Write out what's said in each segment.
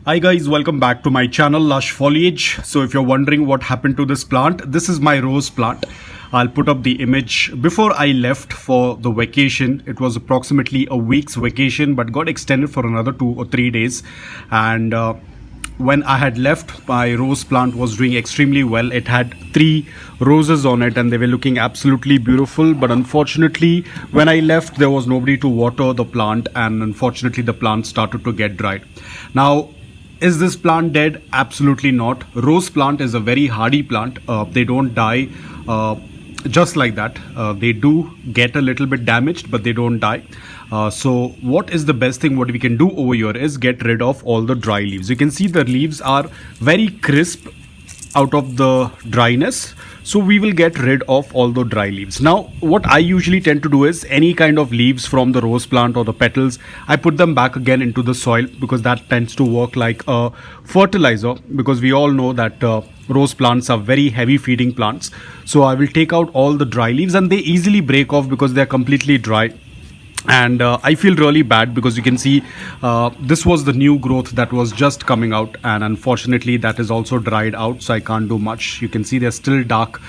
Hi guys, welcome back to my channel Lush Foliage. So if you're wondering what happened to this plant, this is my rose plant. I'll put up the image. Before I left for the vacation, it was approximately a week's vacation but got extended for another 2 or 3 days. And when I had left, my rose plant was doing extremely well. It had 3 roses on it and they were looking absolutely beautiful. But unfortunately, when I left, there was nobody to water the plant, and unfortunately the plant started to get dried. Now, is this plant dead? Absolutely not. Rose plant is a very hardy plant. They don't die just like that. They do get a little bit damaged, but they don't die. So what is the best thing what we can do over here is get rid of all the dry leaves. You can see the leaves are very crisp out of the dryness, so we will get rid of all the dry leaves. Now what I usually tend to do is any kind of leaves from the rose plant or the petals, I put them back again into the soil, because that tends to work like a fertilizer, because we all know that rose plants are very heavy feeding plants. So I will take out all the dry leaves, and they easily break off because they are completely dry. And I feel really bad because you can see this was the new growth that was just coming out, and unfortunately that is also dried out, so I can't do much. You can see they're still dark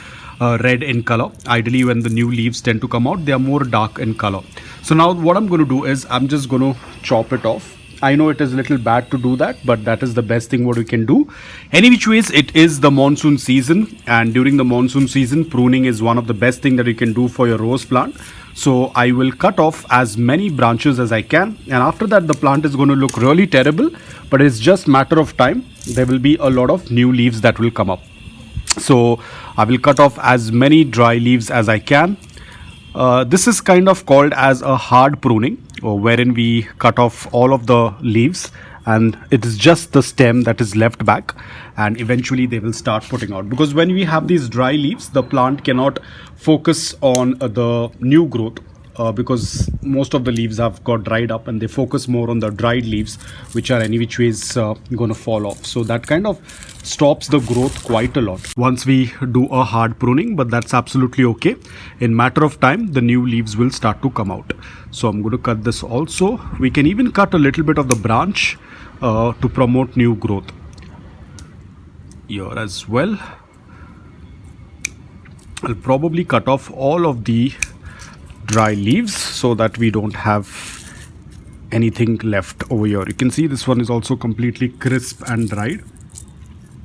red in color. Ideally, when the new leaves tend to come out, they are more dark in color. So now what I'm going to do is I'm just going to chop it off. I know it is a little bad to do that, but that is the best thing what we can do. Any which ways, it is the monsoon season, and during the monsoon season, pruning is one of the best thing that you can do for your rose plant. So I will cut off as many branches as I can, and after that the plant is going to look really terrible, but it's just matter of time. There will be a lot of new leaves that will come up. So I will cut off as many dry leaves as I can. This is kind of called as a hard pruning, wherein we cut off all of the leaves and it is just the stem that is left back, and eventually they will start putting out. Because when we have these dry leaves, the plant cannot focus on the new growth, because most of the leaves have got dried up, and they focus more on the dried leaves, which are any which ways going to fall off. So that kind of stops the growth quite a lot once we do a hard pruning, but that's absolutely okay. In matter of time, the new leaves will start to come out. So I'm going to cut this also. We can even cut a little bit of the branch to promote new growth here as well. I'll probably cut off all of the dry leaves so that we don't have anything left over here. You can see this one is also completely crisp and dried.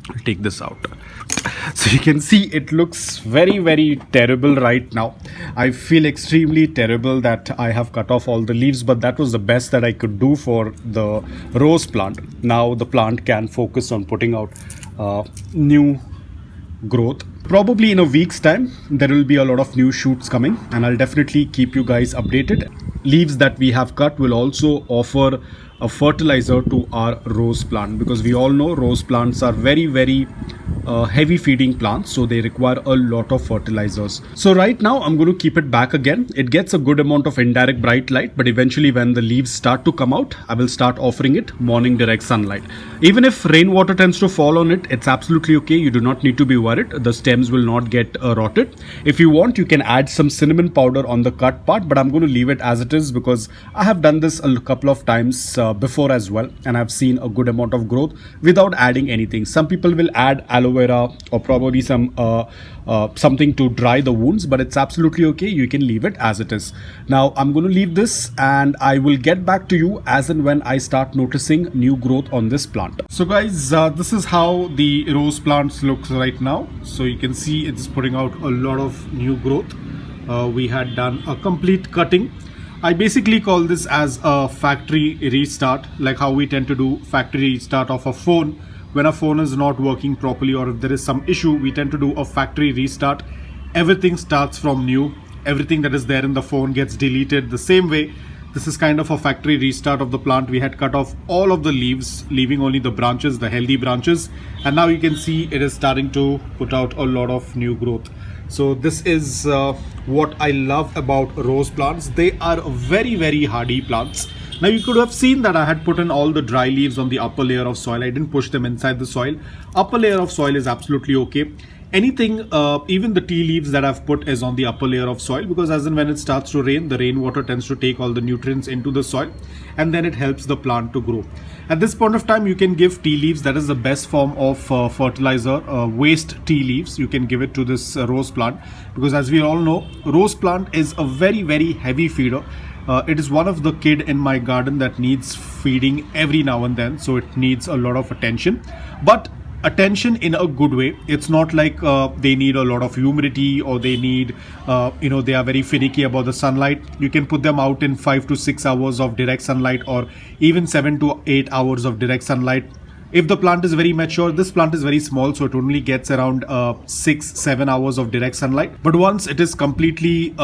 I'll take this out. So you can see it looks very terrible right now. I feel extremely terrible that I have cut off all the leaves, but that was the best that I could do for the rose plant. Now the plant can focus on putting out new growth. Probably in a week's time there will be a lot of new shoots coming, and I'll definitely keep you guys updated. Leaves that we have cut will also offer a fertilizer to our rose plant, because we all know rose plants are very heavy feeding plants, so they require a lot of fertilizers. So right now I'm going to keep it back again. It gets a good amount of indirect bright light, but eventually when the leaves start to come out, I will start offering it morning direct sunlight. Even if rainwater tends to fall on it, it's absolutely okay. You do not need to be worried. The stems will not get rotted. If you want, you can add some cinnamon powder on the cut part, but I'm going to leave it as it is because I have done this a couple of times before as well, and I've seen a good amount of growth without adding anything. Some people will add aloe vera or probably some something to dry the wounds, but it's absolutely okay. You can leave it as it is. Now I'm going to leave this, and I will get back to you as and when I start noticing new growth on this plant. So guys, this is how the rose plants looks right now. So you can see it's putting out a lot of new growth. We had done a complete cutting. I basically call this as a factory restart, like how we tend to do factory restart of a phone. When a phone is not working properly, or if there is some issue, we tend to do a factory restart. Everything starts from new. Everything that is there in the phone gets deleted. The same way, this is kind of a factory restart of the plant. We had cut off all of the leaves, leaving only the branches, the healthy branches. And now you can see it is starting to put out a lot of new growth. So this is what I love about rose plants. They are very hardy plants. Now you could have seen that I had put in all the dry leaves on the upper layer of soil. I didn't push them inside the soil. Upper layer of soil is absolutely okay. Anything, even the tea leaves that I've put is on the upper layer of soil, because as and when it starts to rain, the rainwater tends to take all the nutrients into the soil, and then it helps the plant to grow. At this point of time, you can give tea leaves. That is the best form of fertilizer. Waste tea leaves, you can give it to this rose plant, because as we all know, rose plant is a very heavy feeder. It is one of the kid in my garden that needs feeding every now and then, so it needs a lot of attention, but attention in a good way. It's not like they need a lot of humidity, or they need they are very finicky about the sunlight. You can put them out in 5 to 6 hours of direct sunlight, or even 7 to 8 hours of direct sunlight. If the plant is very mature, this plant is very small, so it only gets around 6-7 hours of direct sunlight. But once it is completely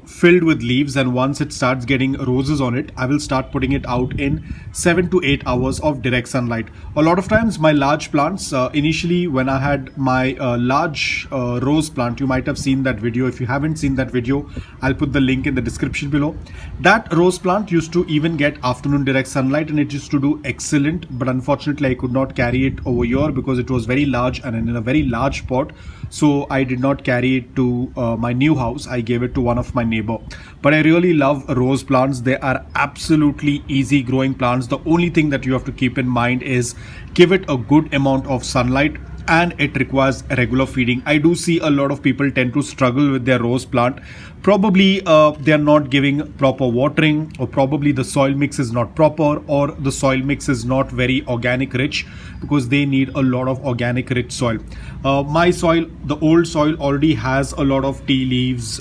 filled with leaves, and once it starts getting roses on it, I will start putting it out in 7 to 8 hours of direct sunlight. A lot of times my large plants, initially when I had my large rose plant, you might have seen that video. If you haven't seen that video, I'll put the link in the description below. That rose plant used to even get afternoon direct sunlight, and it used to do excellent, but unfortunately I could not carry it over here because it was very large and in a very large pot, so I did not carry it to my new house. I gave it to one of my neighbor. But I really love rose plants. They are absolutely easy growing plants. The only thing that you have to keep in mind is give it a good amount of sunlight, and it requires regular feeding. I do see a lot of people tend to struggle with their rose plant. Probably they are not giving proper watering, or probably the soil mix is not proper, or the soil mix is not very organic rich, because they need a lot of organic rich soil. My soil, the old soil, already has a lot of tea leaves.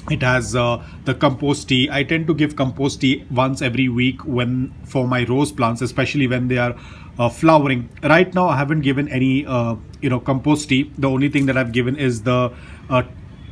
It has the compost tea. I tend to give compost tea once every week when for my rose plants, especially when they are flowering. Right now I haven't given any compost tea. The only thing that I've given is the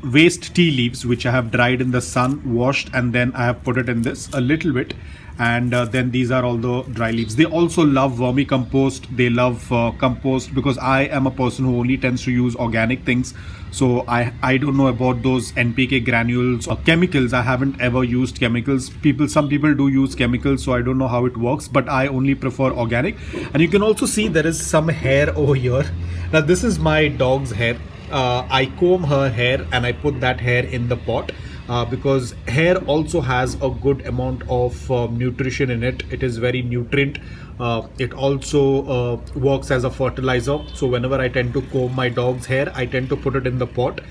waste tea leaves, which I have dried in the sun, washed, and then I have put it in this a little bit, and then these are all the dry leaves. They also love vermicompost. They love compost, because I am a person who only tends to use organic things. So I don't know about those NPK granules or chemicals. I haven't ever used chemicals. Some people do use chemicals, so I don't know how it works, but I only prefer organic. And you can also see there is some hair over here. Now this is my dog's hair. I comb her hair and I put that hair in the pot, because hair also has a good amount of nutrition in it. It is very nutrient. It also works as a fertilizer. So whenever I tend to comb my dog's hair, I tend to put it in the pot.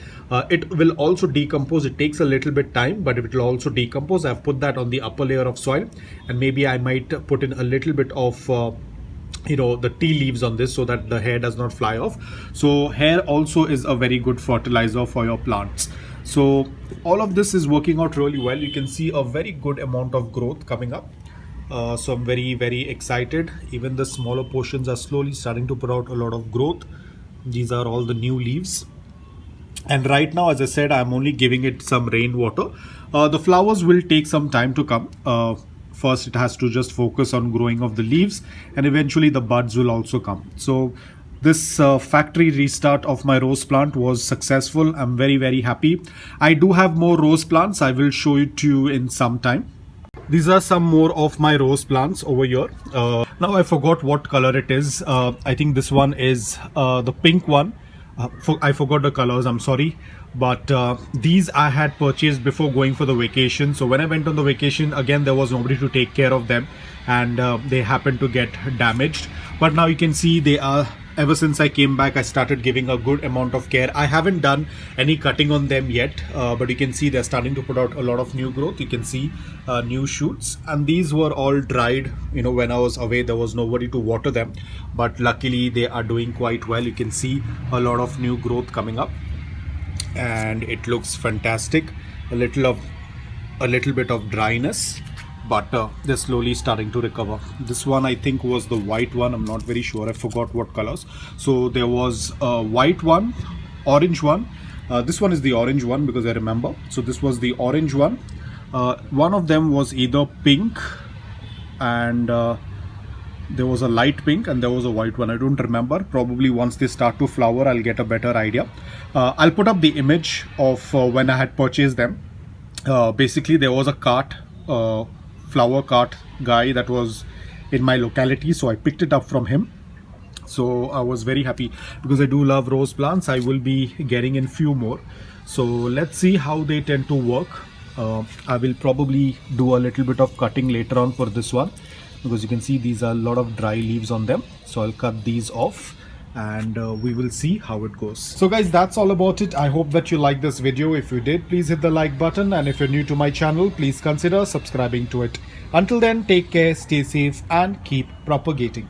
It will also decompose. It takes a little bit time, but it will also decompose. I've put that on the upper layer of soil, and maybe I might put in a little bit of the tea leaves on this, so that the hair does not fly off. So hair also is a very good fertilizer for your plants. So all of this is working out really well. You can see a very good amount of growth coming up. So I'm very excited. Even the smaller portions are slowly starting to put out a lot of growth. These are all the new leaves. And right now, as I said, I'm only giving it some rainwater. The flowers will take some time to come. First, it has to just focus on growing of the leaves, and eventually the buds will also come. So this factory restart of my rose plant was successful. I'm very happy. I do have more rose plants. I will show it to you in some time. These are some more of my rose plants over here. Now I forgot what color it is. I think this one is the pink one. I forgot the colors, I'm sorry. But these I had purchased before going for the vacation. So when I went on the vacation, again, there was nobody to take care of them, and they happened to get damaged. But now you can see they are, ever since I came back, I started giving a good amount of care. I haven't done any cutting on them yet, but you can see they're starting to put out a lot of new growth. You can see new shoots, and these were all dried. When I was away, there was nobody to water them, but luckily they are doing quite well. You can see a lot of new growth coming up, and it looks fantastic. A little bit of dryness, but they're slowly starting to recover. This one I think was the white one. I'm not very sure. I forgot what colors. So there was a white one, orange one. This one is the orange one because I remember. So this was the orange one. One of them was either pink, and there was a light pink, and there was a white one. I don't remember. Probably once they start to flower, I'll get a better idea. I'll put up the image of when I had purchased them. Basically, there was a cart, flower cart guy that was in my locality, so I picked it up from him. So I was very happy because I do love rose plants. I will be getting in few more. So let's see how they tend to work. I will probably do a little bit of cutting later on for this one, because you can see these are a lot of dry leaves on them. So I'll cut these off and we will see how it goes. So guys, that's all about it. I hope that you liked this video. If you did, please hit the like button, and if you're new to my channel, please consider subscribing to it. Until then, take care, stay safe and keep propagating.